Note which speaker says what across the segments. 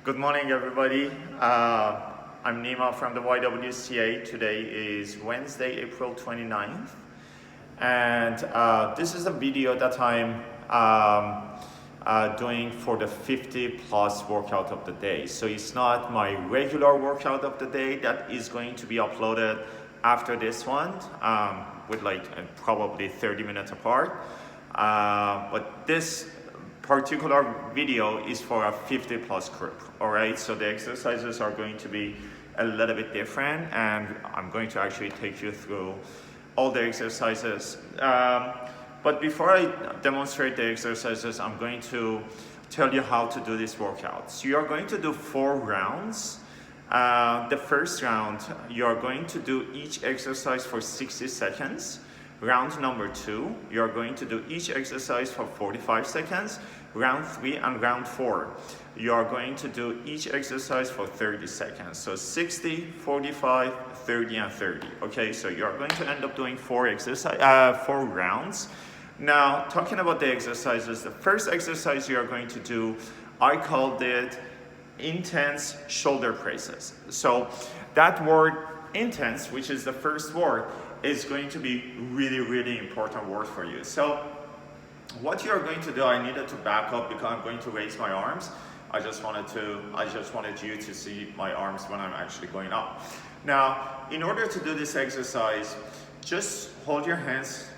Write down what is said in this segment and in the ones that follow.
Speaker 1: Good morning, everybody. I'm Nima from the YWCA. Today is Wednesday, April 29th. And this is a video that I'm doing for the 50 plus workout of the day. So it's not my regular workout of the day that is going to be uploaded after this one with probably 30 minutes apart. But this particular video is for a 50 plus group. All right, so the exercises are going to be a little bit different, and I'm going to actually take you through all the exercises. But before I demonstrate the exercises, I'm going to tell you how to do this workout. So you are going to do 4 rounds. The first round, you are going to do each exercise for 60 seconds. Round number 2, you are going to do each exercise for 45 seconds. Round 3 and round 4, you are going to do each exercise for 30 seconds. So 60, 45, 30, and 30. Okay, so you are going to end up doing 4 rounds. Now, talking about the exercises, the first exercise you are going to do, I called it intense shoulder presses. So that word intense, which is the first word, is going to be really important word for you. So what you're going to do, I needed to back up because I'm going to raise my arms. I just wanted you to see my arms when I'm actually going up. Now, in order to do this exercise, just hold your hands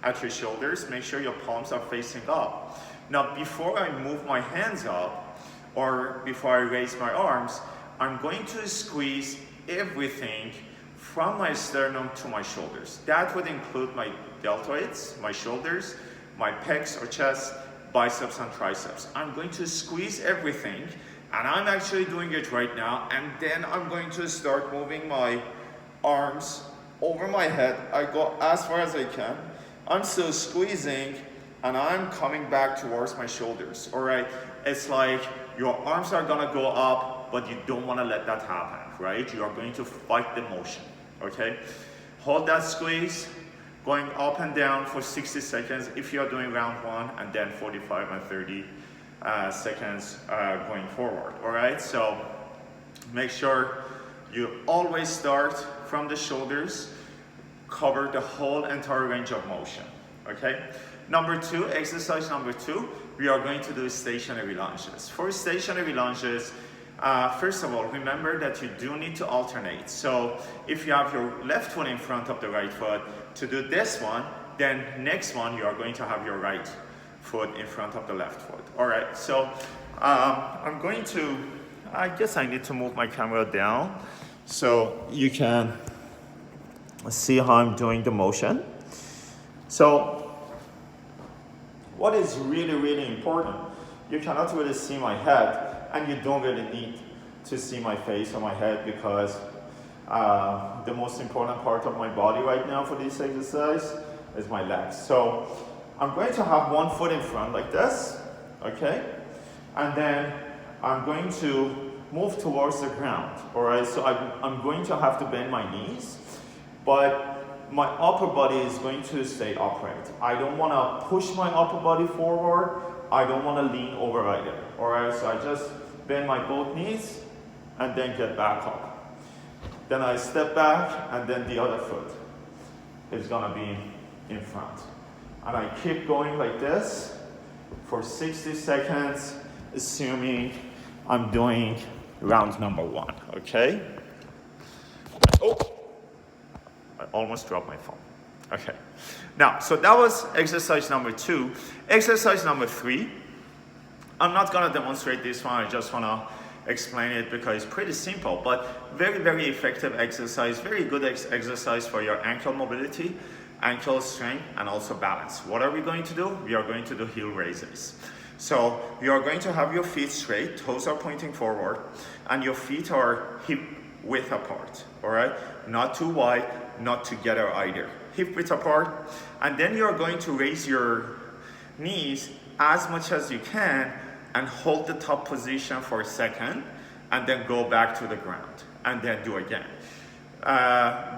Speaker 1: at your shoulders. Make sure your palms are facing up. Now, before I move my hands up or before I raise my arms, I'm going to squeeze everything from my sternum to my shoulders. That would include my deltoids, my shoulders, my pecs or chest, biceps and triceps. I'm going to squeeze everything, and I'm actually doing it right now, and then I'm going to start moving my arms over my head. I go as far as I can. I'm still squeezing, and I'm coming back towards my shoulders, all right? It's like your arms are gonna go up, but you don't wanna let that happen, right? You are going to fight the motion, okay? Hold that squeeze, going up and down for 60 seconds if you're doing round 1, and then 45 and 30 seconds going forward, all right? So make sure you always start from the shoulders, cover the whole entire range of motion, okay? Exercise number 2, we are going to do stationary lunges. For stationary lunges, first of all, remember that you do need to alternate. So if you have your left foot in front of the right foot to do this one, then next one you are going to have your right foot in front of the left foot. All right, so I guess I need to move my camera down so you can see how I'm doing the motion. So what is really important, you cannot really see my head, and you don't really need to see my face or my head because the most important part of my body right now for this exercise is my legs. So I'm going to have one foot in front like this, okay? And then I'm going to move towards the ground, all right? So I'm going to have to bend my knees, but my upper body is going to stay upright. I don't want to push my upper body forward. I don't want to lean over either, all right? So I just bend my both knees and then get back up. Then I step back, and then the other foot is gonna be in front. And I keep going like this for 60 seconds, assuming I'm doing round number 1, okay? Oh, I almost dropped my phone. Okay, now, so that was exercise number 2. Exercise number 3, I'm not gonna demonstrate this one, I just wanna explain it because it's pretty simple, but very effective exercise, very good exercise for your ankle mobility, ankle strength, and also balance. What are we going to do? We are going to do heel raises. So you are going to have your feet straight, toes are pointing forward, and your feet are hip width apart, all right? Not too wide, not together either. Hip width apart, and then you're going to raise your knees as much as you can and hold the top position for a second, and then go back to the ground, and then do again.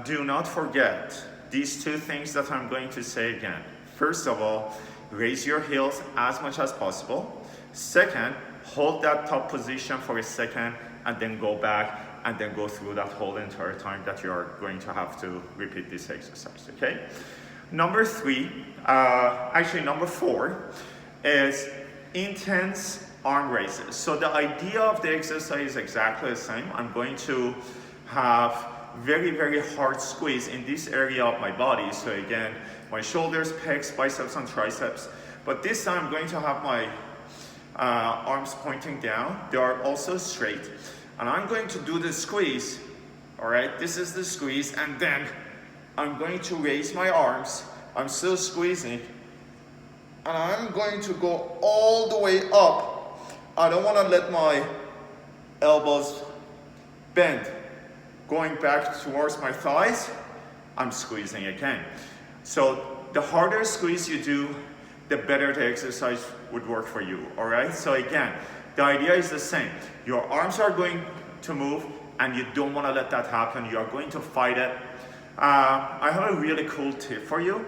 Speaker 1: Do not forget these 2 things that I'm going to say again. First of all, raise your heels as much as possible. Second, hold that top position for a second, and then go back, and then go through that whole entire time that you're going to have to repeat this exercise, okay? Number 4 is intense arm raises. So the idea of the exercise is exactly the same. I'm going to have very, very hard squeeze in this area of my body. So again, my shoulders, pecs, biceps, and triceps. But this time I'm going to have my arms pointing down. They are also straight. And I'm going to do the squeeze. All right, this is the squeeze. And then I'm going to raise my arms. I'm still squeezing. And I'm going to go all the way up. I don't want to let my elbows bend. Going back towards my thighs, I'm squeezing again. So the harder squeeze you do, the better the exercise would work for you, all right? So again, the idea is the same. Your arms are going to move, and you don't want to let that happen. You are going to fight it. I have a really cool tip for you.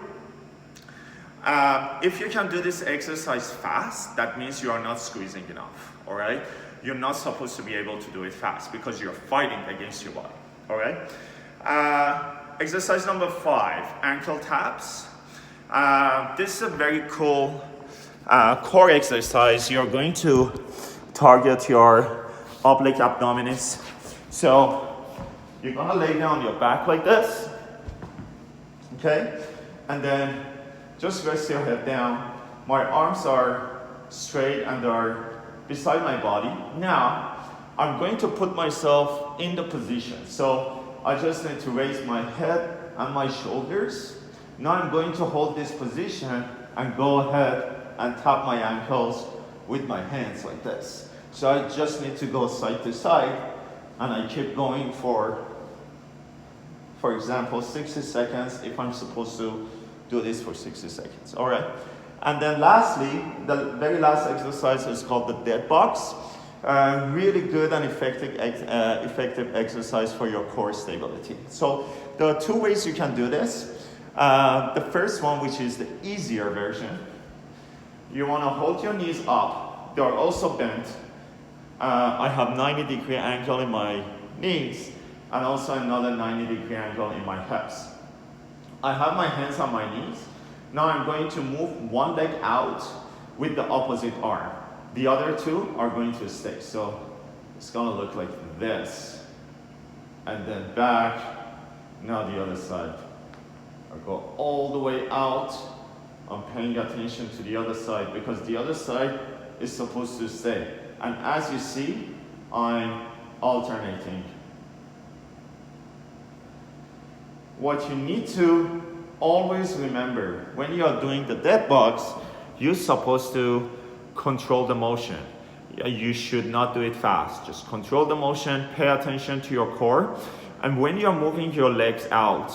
Speaker 1: If you can do this exercise fast, that means you are not squeezing enough, all right? You're not supposed to be able to do it fast because you're fighting against your body, all right? Exercise number 5, ankle taps. This is a very cool core exercise. You're going to target your oblique abdominis. So you're gonna lay down your back like this, okay? And then just rest your head down. My arms are straight and are beside my body. Now, I'm going to put myself in the position. So I just need to raise my head and my shoulders. Now I'm going to hold this position and go ahead and tap my ankles with my hands like this. So I just need to go side to side, and I keep going for example, 60 seconds if I'm supposed to do this for 60 seconds, all right? And then lastly, the very last exercise is called the Deadbugs. Really good and effective exercise for your core stability. So there are 2 ways you can do this. The first one, which is the easier version, you want to hold your knees up. They are also bent. I have 90-degree angle in my knees and also another 90-degree angle in my hips. I have my hands on my knees. Now I'm going to move one leg out with the opposite arm. The other 2 are going to stay. So it's going to look like this. And then back. Now the other side. I go all the way out. I'm paying attention to the other side because the other side is supposed to stay. And as you see, I'm alternating. What you need to always remember, when you are doing the Deadbugs, you're supposed to control the motion. You should not do it fast. Just control the motion, pay attention to your core. And when you're moving your legs out,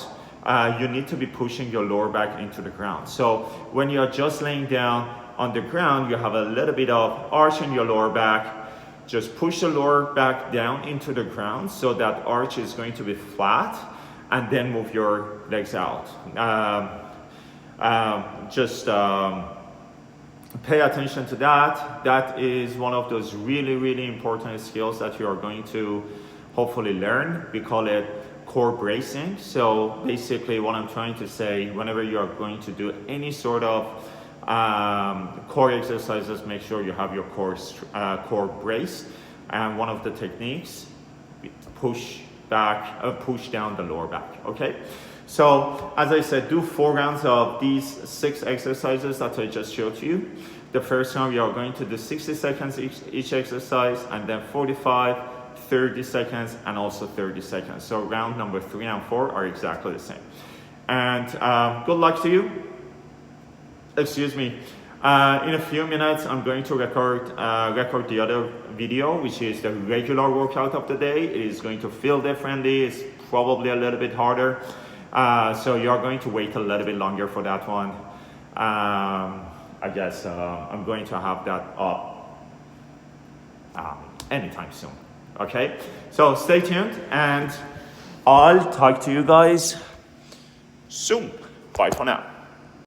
Speaker 1: you need to be pushing your lower back into the ground. So when you're just laying down on the ground, you have a little bit of arch in your lower back. Just push the lower back down into the ground so that arch is going to be flat, and then move your legs out. Pay attention to that. That is one of those really, really important skills that you are going to hopefully learn. We call it core bracing. So basically what I'm trying to say, whenever you are going to do any sort of core exercises, make sure you have your core braced. And one of the techniques, push down the lower back, okay? So as I said, do 4 rounds of these 6 exercises that I just showed you. The first round, you are going to do 60 seconds each exercise, and then 45, 30 seconds, and also 30 seconds. So round number 3 and 4 are exactly the same. And good luck to you. Excuse me. In a few minutes, I'm going to record the other video, which is the regular workout of the day. It is going to feel differently. It's probably a little bit harder. So you're going to wait a little bit longer for that one. I guess I'm going to have that up anytime soon. Okay? So stay tuned, and I'll talk to you guys soon. Bye for now.